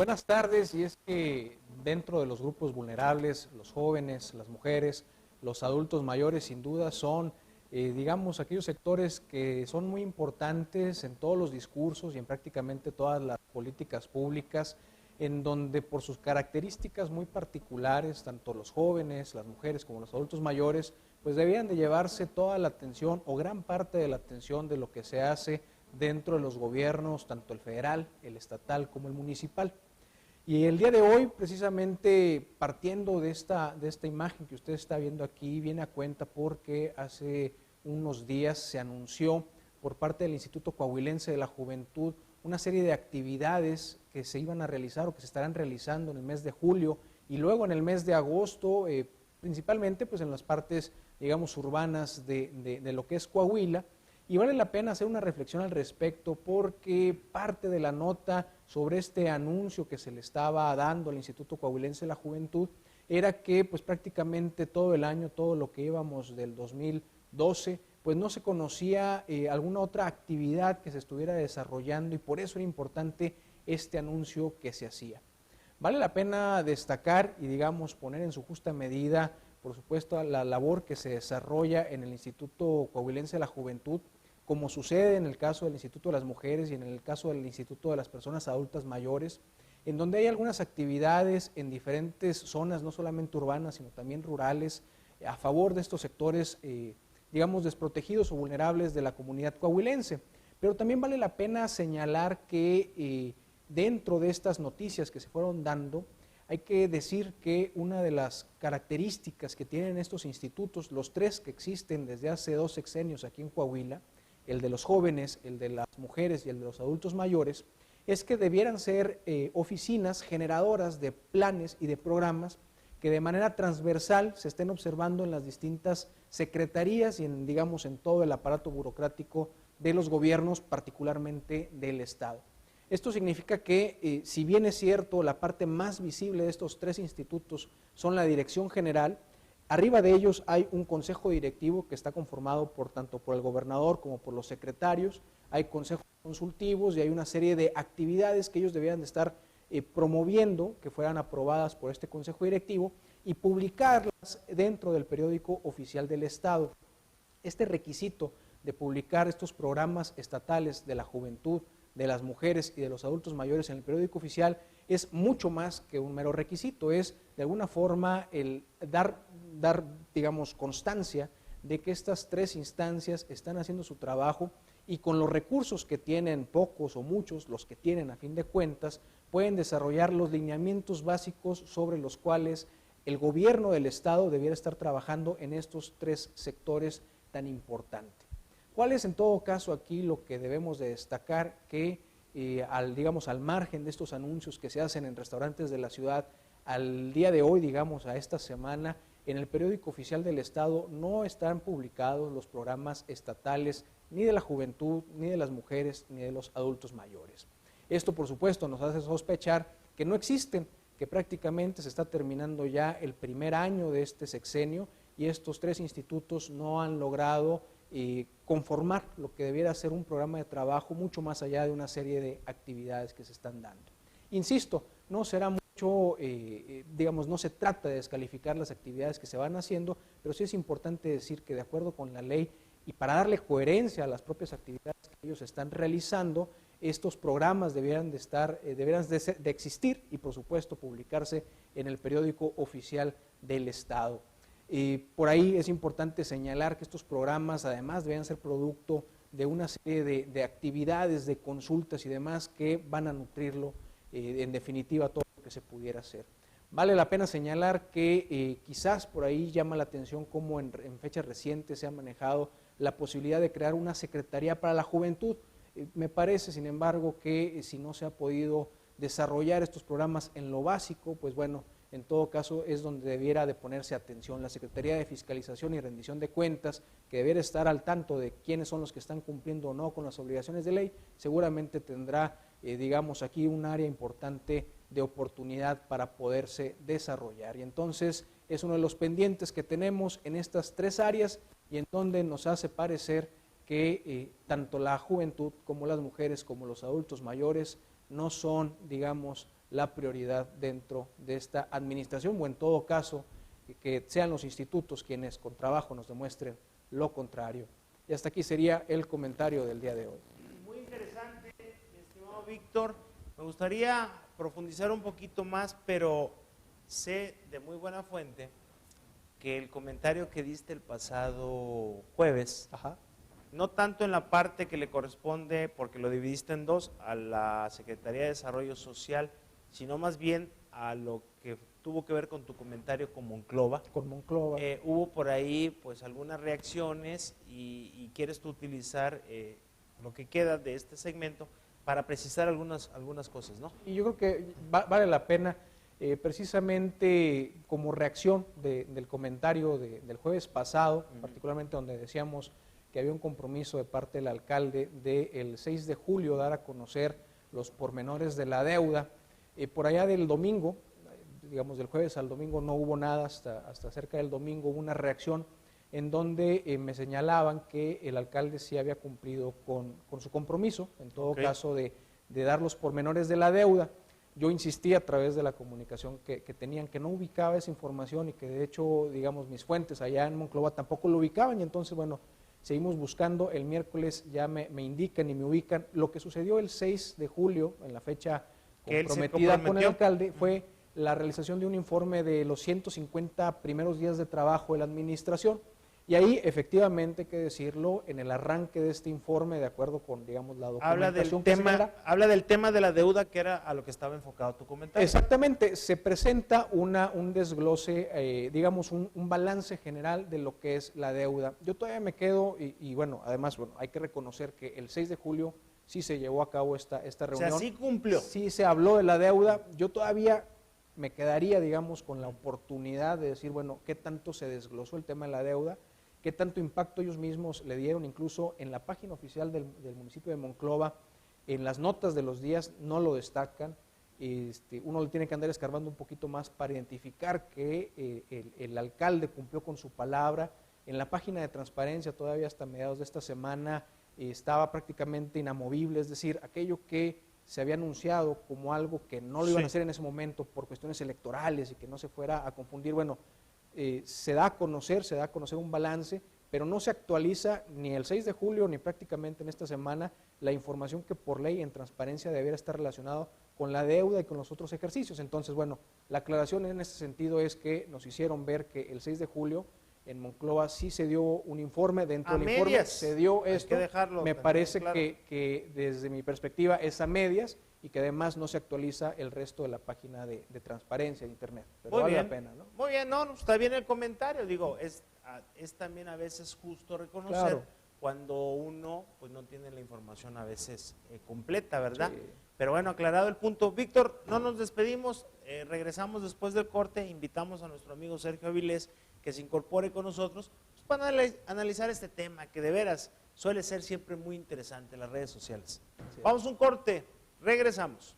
Buenas tardes, y es que dentro de los grupos vulnerables, los jóvenes, las mujeres, los adultos mayores, sin duda son, digamos, aquellos sectores que son muy importantes en todos los discursos y en prácticamente todas las políticas públicas, en donde por sus características muy particulares, tanto los jóvenes, las mujeres como los adultos mayores, pues debían de llevarse toda la atención o gran parte de la atención de lo que se hace dentro de los gobiernos, tanto el federal, el estatal como el municipal. Y el día de hoy, precisamente partiendo de esta imagen que usted está viendo aquí, viene a cuenta porque hace unos días se anunció por parte del Instituto Coahuilense de la Juventud una serie de actividades que se iban a realizar o que se estarán realizando en el mes de julio y luego en el mes de agosto, principalmente pues en las partes, digamos, urbanas de lo que es Coahuila. Y vale la pena hacer una reflexión al respecto porque parte de la nota sobre este anuncio que se le estaba dando al Instituto Coahuilense de la Juventud era que pues prácticamente todo el año, todo lo que íbamos del 2012, pues no se conocía alguna otra actividad que se estuviera desarrollando y por eso era importante este anuncio que se hacía. Vale la pena destacar y digamos poner en su justa medida, por supuesto, la labor que se desarrolla en el Instituto Coahuilense de la Juventud, como sucede en el caso del Instituto de las Mujeres y en el caso del Instituto de las Personas Adultas Mayores, en donde hay algunas actividades en diferentes zonas, no solamente urbanas, sino también rurales, a favor de estos sectores, digamos, desprotegidos o vulnerables de la comunidad coahuilense. Pero también vale la pena señalar que dentro de estas noticias que se fueron dando, hay que decir que una de las características que tienen estos institutos, los tres que existen desde hace 2 sexenios aquí en Coahuila, el de los jóvenes, el de las mujeres y el de los adultos mayores, es que debieran ser oficinas generadoras de planes y de programas que de manera transversal se estén observando en las distintas secretarías y en, digamos, en todo el aparato burocrático de los gobiernos, particularmente del Estado. Esto significa que, si bien es cierto, la parte más visible de estos 3 institutos son la dirección general, arriba de ellos hay un consejo directivo que está conformado tanto por el gobernador como por los secretarios, hay consejos consultivos y hay una serie de actividades que ellos debían de estar promoviendo, que fueran aprobadas por este consejo directivo y publicarlas dentro del periódico oficial del Estado. Este requisito de publicar estos programas estatales de la juventud, de las mujeres y de los adultos mayores en el periódico oficial es mucho más que un mero requisito, es de alguna forma el dar digamos, constancia de que estas 3 instancias están haciendo su trabajo y con los recursos que tienen, pocos o muchos, los que tienen a fin de cuentas, pueden desarrollar los lineamientos básicos sobre los cuales el gobierno del Estado debiera estar trabajando en estos 3 sectores tan importantes. ¿Cuál es en todo caso aquí lo que debemos de destacar? Que digamos, al margen de estos anuncios que se hacen en restaurantes de la ciudad, al día de hoy, digamos, a esta semana, en el periódico oficial del Estado no están publicados los programas estatales ni de la juventud, ni de las mujeres, ni de los adultos mayores. Esto, por supuesto, nos hace sospechar que no existen, que prácticamente se está terminando ya el primer año de este sexenio y estos 3 institutos no han logrado conformar lo que debiera ser un programa de trabajo mucho más allá de una serie de actividades que se están dando. Insisto, no será mucho, digamos, no se trata de descalificar las actividades que se van haciendo, pero sí es importante decir que de acuerdo con la ley y para darle coherencia a las propias actividades que ellos están realizando, estos programas deberían de existir y por supuesto publicarse en el periódico oficial del Estado. Por ahí es importante señalar que estos programas además deben ser producto de una serie de actividades, de consultas y demás que van a nutrirlo, en definitiva, todo lo que se pudiera hacer. Vale la pena señalar que quizás por ahí llama la atención cómo en fechas recientes se ha manejado la posibilidad de crear una Secretaría para la Juventud. Me parece, sin embargo, que si no se ha podido desarrollar estos programas en lo básico, pues bueno, en todo caso es donde debiera de ponerse atención. La Secretaría de Fiscalización y Rendición de Cuentas, que debiera estar al tanto de quiénes son los que están cumpliendo o no con las obligaciones de ley, seguramente tendrá, digamos, aquí un área importante de oportunidad para poderse desarrollar. Y entonces es uno de los pendientes que tenemos en estas 3 áreas y en donde nos hace parecer que tanto la juventud como las mujeres como los adultos mayores no son, digamos, la prioridad dentro de esta administración, o en todo caso, que sean los institutos quienes con trabajo nos demuestren lo contrario. Y hasta aquí sería el comentario del día de hoy. Muy interesante, mi estimado Víctor. Me gustaría profundizar un poquito más, pero sé de muy buena fuente que el comentario que diste el pasado jueves, no tanto en la parte que le corresponde, porque lo dividiste en dos, a la Secretaría de Desarrollo Social, sino más bien a lo que tuvo que ver con tu comentario con Monclova. Con Monclova. Hubo por ahí pues algunas reacciones y quieres tú utilizar lo que queda de este segmento para precisar algunas cosas, ¿no? Y yo creo que vale la pena, precisamente como reacción del comentario del jueves pasado, particularmente donde decíamos que había un compromiso de parte del alcalde del 6 de julio dar a conocer los pormenores de la deuda. Por allá del domingo, digamos del jueves al domingo no hubo nada, hasta cerca del domingo hubo una reacción en donde me señalaban que el alcalde sí había cumplido con su compromiso, en todo caso de dar los pormenores de la deuda. Yo insistí a través de la comunicación que tenían, que no ubicaba esa información y que de hecho, digamos, mis fuentes allá en Monclova tampoco lo ubicaban, y entonces, bueno, seguimos buscando. El miércoles ya me indican y me ubican. Lo que sucedió el 6 de julio, en la fecha comprometida con el alcalde, fue la realización de un informe de los 150 primeros días de trabajo de la administración. Y ahí, efectivamente, hay que decirlo, en el arranque de este informe, de acuerdo con, digamos, la documentación habla del tema de la deuda, que era a lo que estaba enfocado tu comentario. Exactamente, se presenta un desglose, digamos, un balance general de lo que es la deuda. Yo todavía me quedo, y bueno, además, bueno, hay que reconocer que el 6 de julio sí se llevó a cabo esta reunión. O sea, sí cumplió. Sí se habló de la deuda. Yo todavía me quedaría, digamos, con la oportunidad de decir, bueno, qué tanto se desglosó el tema de la deuda, qué tanto impacto ellos mismos le dieron, incluso en la página oficial del municipio de Monclova, en las notas de los días no lo destacan. Uno le tiene que andar escarbando un poquito más para identificar que el alcalde cumplió con su palabra. En la página de transparencia, todavía hasta mediados de esta semana, estaba prácticamente inamovible, es decir, aquello que se había anunciado como algo que no lo iban a hacer en ese momento por cuestiones electorales y que no se fuera a confundir, bueno, se da a conocer un balance, pero no se actualiza ni el 6 de julio ni prácticamente en esta semana la información que por ley en transparencia debiera estar relacionado con la deuda y con los otros ejercicios. Entonces, bueno, la aclaración en este sentido es que nos hicieron ver que el 6 de julio en Monclova sí se dio un informe, dentro del informe se dio esto, me parece claro que desde mi perspectiva es a medias y que además no se actualiza el resto de la página de transparencia de internet, pero vale la pena, ¿no? Muy bien, no, está bien el comentario, digo, es también a veces justo reconocer cuando uno pues no tiene la información a veces completa, ¿verdad? Sí. Pero bueno, aclarado el punto. Víctor, no nos despedimos, regresamos después del corte, invitamos a nuestro amigo Sergio Avilés que se incorpore con nosotros pues, para analizar este tema que de veras suele ser siempre muy interesante en las redes sociales. Sí. Vamos a un corte, regresamos.